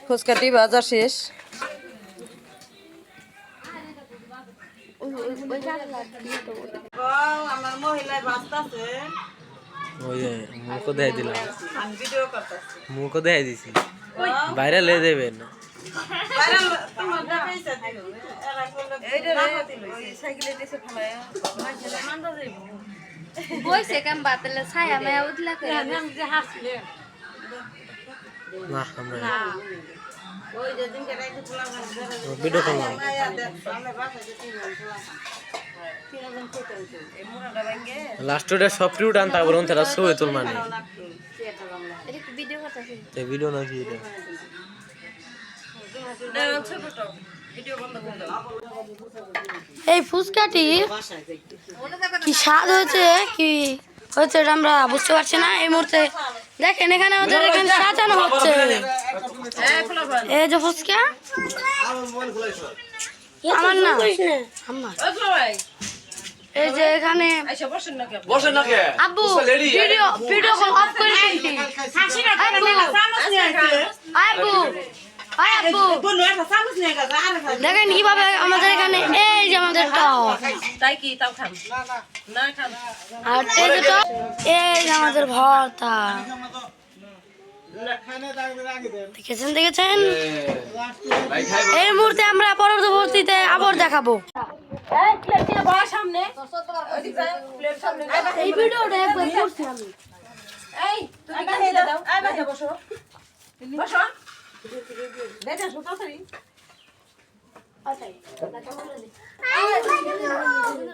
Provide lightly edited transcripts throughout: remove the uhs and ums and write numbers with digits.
ফুচকাটি বাজার শেষ। আমার মহিলায় বাঁচতেছে মুখও দেখাই দিলাম, মুখও দেখাই দিছি, বাইরে লে দেবেন না। ভিডিও করলাম লাস্ট সব ফ্রি উঠান, তারপর তারা ছবি তুল মানে ভিডিও নাকি এই ফুচকাটি কি স্বাদ হয়েছে কি হয়েছে এটা আমরা বুঝতে পারছি না এই মুহূর্তে। দেখেন এখানে আমাদের এখানে সাজানো হচ্ছে এই যে ফুচকা আমার না এই যে এখানে আব্বু ভিডিও ভিডিও কল অফ করে দিয়েছি। আব্বু আব্বু দেখেন কিভাবে আমাদের এখানে এই যে আমাদের আর এই যে এই যে আমাদের ভর্তা দেখেছেন দেখেছেন। এই মুহূর্তে আমরা পরবর্তীতে আবার দেখাবো। এই ভিডিওটা একবার করছি আমি। এই তুমি কাছে দাও এই বাইরে বসো বসো বেটা ছোট তাড়াতাড়ি আচ্ছা দেখা বলে দি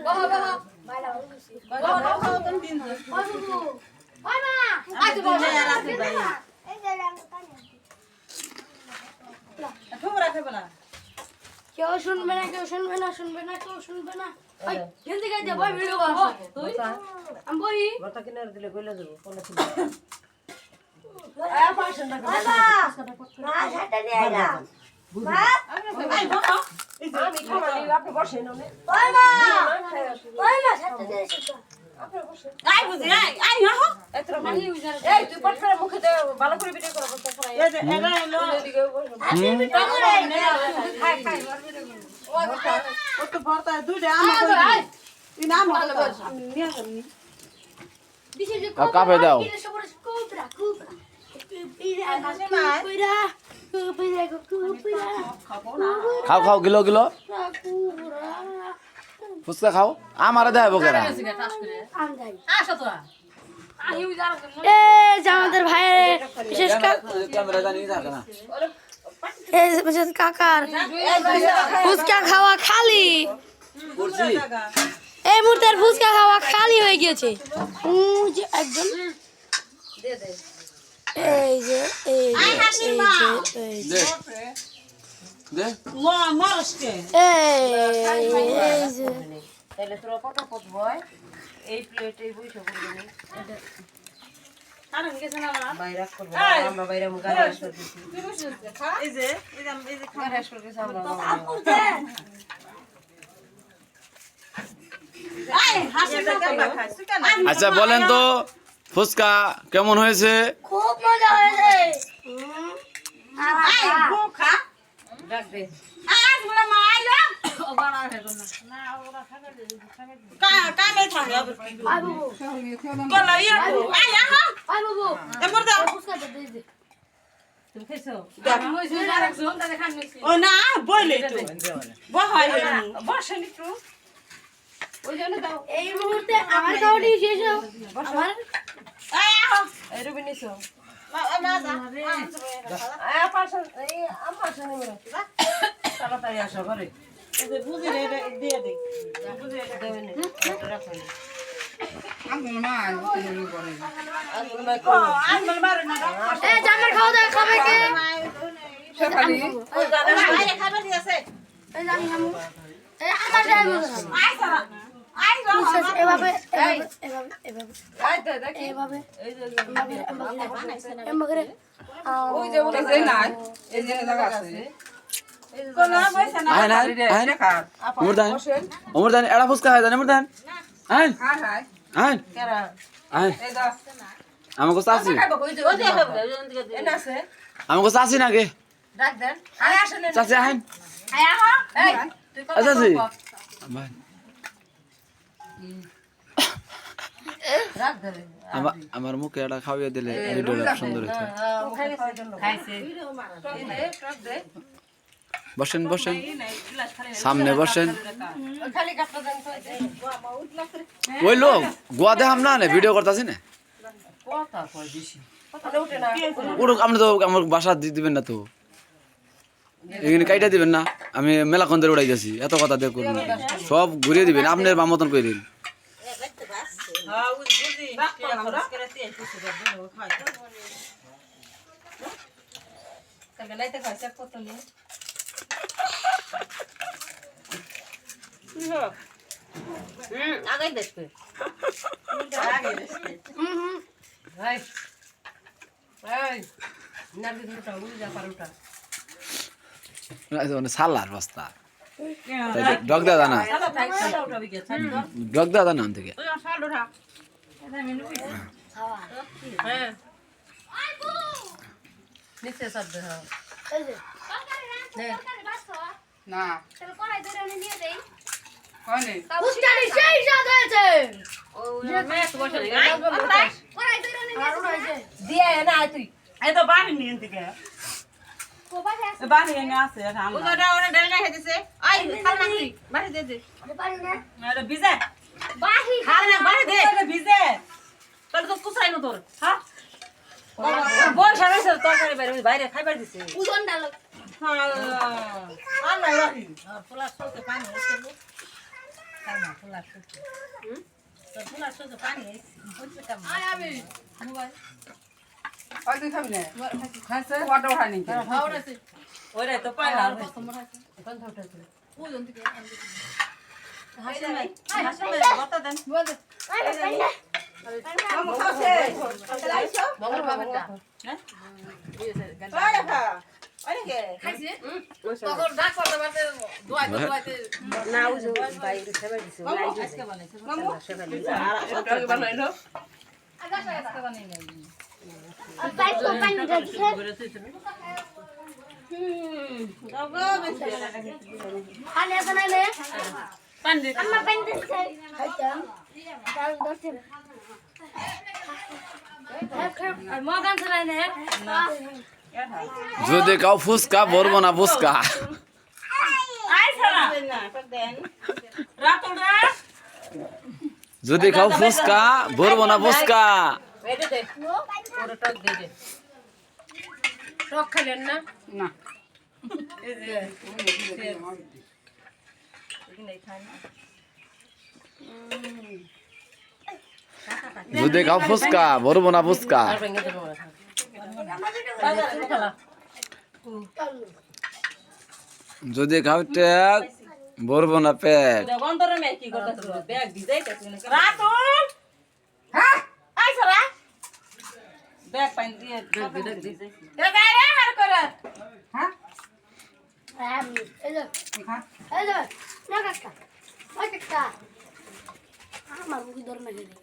বাবা বাবা বাইলা বলছি বাবা বাবা তুমি দিন ওই বাবু ওই মা আজ বসে রাতে ভাই এই যে আমি কানে ঠোমরা খাবে না কেউ শুনবে না কেউ শুনবে না শুনবে না কেউ শুনবে না। ওই জলদি গাই দে ভাই ভিডিও কর তুই আমি বই বড়টা কিনারে দিলে কইলা যাব কোন ছিল আয় পাশন না বাবা না সেটা দিয়ে না মা এই বড় আমি খামালি আপনি বসেন না ওই মা সেটা দিয়ে সেটা আপনি বসেন আই বুঝি আই হো এতরা মানি এই তুই পট করে মুখে দে ভালো করে ভিডিও কর বসে খাই এই এরা এলো এদিকে বসো আমি ভিডিও করে খাই খাই ও তো ভর্তা দুইটা আমার তুই নাম ভালো বস আমি নিয়ে যাবি দিছে যে কাপে দাও কুপরা কুপরা খাও খাও গিলো গিলো ফুচকা খাও আমার দেখাবো কেরা আমাদের ভাইয়ের বিশেষ কাকার ফুচকা খাওয়া খালি এই মুহূর্তের ফুচকা খাওয়া খালি হয়ে গিয়েছে একজন এই যে এই যে তাহলে তোরা পটাপট হয় এই প্লেটে বইসো করবি কারণ গেছে না বাইরে করব আমরা বাইরে মুখ গাড়ি আসতে দিছি এই যে খাবার আসতে দিছি আমরা আচ্ছা বলেন তো ফুচকা কেমন হয়েছে? খুব মজা হয়েছে। খুব খা ডাক দে আজ বড় মা আইলো ও বাড়া হেলো না ওরা খাবে কামে থাকে আই বাবু কলা ইয়া আই আহা আই বাবু এমর দাও ফুচকা দে দে তুমি খাইছো আমি ওই যে আরেকজন তাদের খান নিছি ও না বইলে তো বহাই বসেন একটু ওই জন্য দাও এই মুহূর্তে আমার খাওয়াটি শেষ আমার আই আহা এই রুবি নিছো না যা আয় পাশে এই আম পাশে নিমে তাড়াতাড়ি আসো ঘরে এই যে বুঝি রে দিয়ে দে বুঝি এটা দেবে না রাখুন আমল মার তুমি করে আমল মার কো আমল মার না এই জামার খাওয়া দাওয়া খাবে কে সকালে ওই জানা আয় খাবার দিয়েছে এই জানি আমু এই আমার যাইব আয় সারা আই রো এভাবে এভাবে এভাবে আই দে দেখি এভাবে এই যে এমবগরে ওই যে ওটা যে না এই যে লাগা আছে কোনা পয়সা না আয় না আয় না ওমরদান এড়া ফুচকা হয় জানে ওমরদান আয় হাই হাই আয় কেরা আয় এই দাও আমাকে চাচি এনে আছে আমাকে চাচি নাকি ডাক দেন আয় আসেন চাচি আহেন আয় আহ এই তুই কথা চাচি বল আমার ডাক দে আমার মুখে এটা খাওয়াইয়া দিলে ভিডিওটা সুন্দর হতো খাইছে ডাক দে বসেন বসেন সামনে বসেন খালি কাপড় দেন তো ওই লোক গোয়া দেখাম না ভিডিও করতেছি না কথা কই বেশি ওরকম আপনি তো আমার বাসা দিবেন না তো এখানে কাইটা দিবেন না আমি মেলাক্ষণ ধরে উড়াই যাচ্ছি এত কথা দিয়ে করবেন সব ঘুরিয়ে দিবেন আপনার বা মতন করে দিন হ্যাঁ বুঝি আমরা করে দিয়ে কিছু দেবো খাই কালকে লাইতে খাইছে কত নিয়ে আগে দেখবে আগে দেখবে ভাই ভাই নাবি দুটা উড়ে যা পারুটা সালার বস্তা ডগ দাদা না সাদা থাক সাদা উঠাবি কে ছাড় ডগ দাদা নাম থেকে ওই সাল উঠা এটা মেনু কি হ্যাঁ নিচে সব দে হ্যাঁ এই যে নে না কড়াই ধরে নিয়ে দেই কোনে ফুসকানি সেই স্বাদ হয়েছে ও মেয়ে তো বসে কড়াই ধরে নিয়ে দিয়ে না আয় তুই এই তো বানি নিয়ে থেকে কোবাই আছে বানি এনে আছে রান্না ওটা ওটা ডাল না খেতেছে আয় খাল না তুই বাড়ি দে দে পারি না এটা ভিজে বাহি খাল না বাড়ি দে এটা ভিজে তাহলে তো কুসাই না তোর হ্যাঁ বয়স হয়েছে তরকারি বাইরে বাইরে খাইবার দিছে উজন ডাল আর নাই রাখি পোলা সতে পানি এসে লো খাই না পোলা সতে তো পোলা সতে পানি হচ্ছে কাম আয় আমি মোবাইল ওই তুই খাবি না খাইছে ওটা উঠাই নি হাওড়াছে ওরে তো পাইলা তোমার আছে কোন উঠাইছে ওজন থেকে হাসি নাই হাসি নাই বতা দেন বল মামু খাচ্ছে লাইছো বঙ্গল বাবাটা হ্যাঁ দিয়েছে ওরে খা ওরে কে খাইছে তখন ডাক করতে পারতে দোয়াইতে না উজো বাইরে খাবার দিছে ওলাই আজকে বানাইছে মামু সেটা আর এটা বানাইলো আজকে বানাই নাই পাই তো পানি দিছে গগো বেশি পানি আছে না রে পান দে আম্মা পানি দিছে খাইতাম ডাল দছে আর মগান ছড়াই নে যদি কাউ ফুচকা ভরবো না ফুচকা আই ছাড়া না দেন রাতুল রাত যদি কাউ ফুচকা ভরবো না ফুচকা এটা দে ওটা টক দে দে টক খেলেন না না এই যে নাই খাই না যদি কাউ ফুচকা ভরবো না ফুচকা আর ভেঙে দেবো না যদি খাও ট্যাগ ভরবো না পেট গন্ধরে মে কি করতেছ ব্যাগ ভিজাইতেছ রাতুল হ্যাঁ আই সারা ব্যাগ পানি দিয়ে এ গায়ে হার করে হ্যাঁ এই যে এই যে না কাকা ওই কাকা আমার মুখে ধরে না গেলে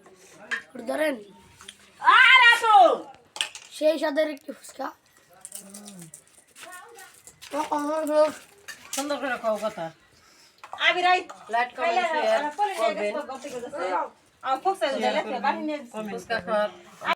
ধরেন আ রাতুল সেই স্বাদের একটি ফুচকা সুন্দর করে খাও কথা আবি রাই লাইট খাইলে কমেন্ট শেয়ার আর পরে করবেন গেছে গতে গেছে আ ফক্সা দিলে বাড়ি নিয়ে ফুচকা খাওয়ার